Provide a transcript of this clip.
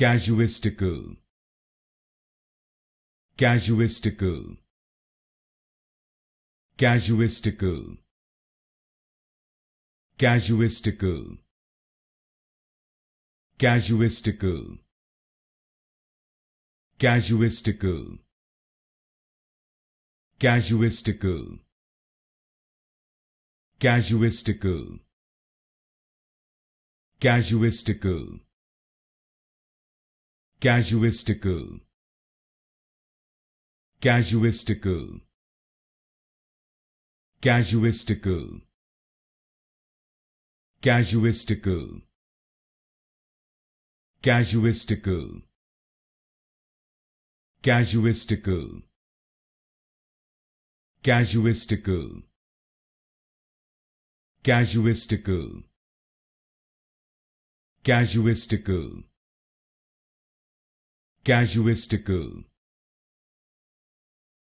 Casuistical, casuistical, casuistical, casuistical, casuistical, casuistical, casuistical, casuistical, casuistical, casuistical, casuistical, casuistical, casuistical, casuistical, casuistical, casuistical, casuistical, casuistical, casuistical,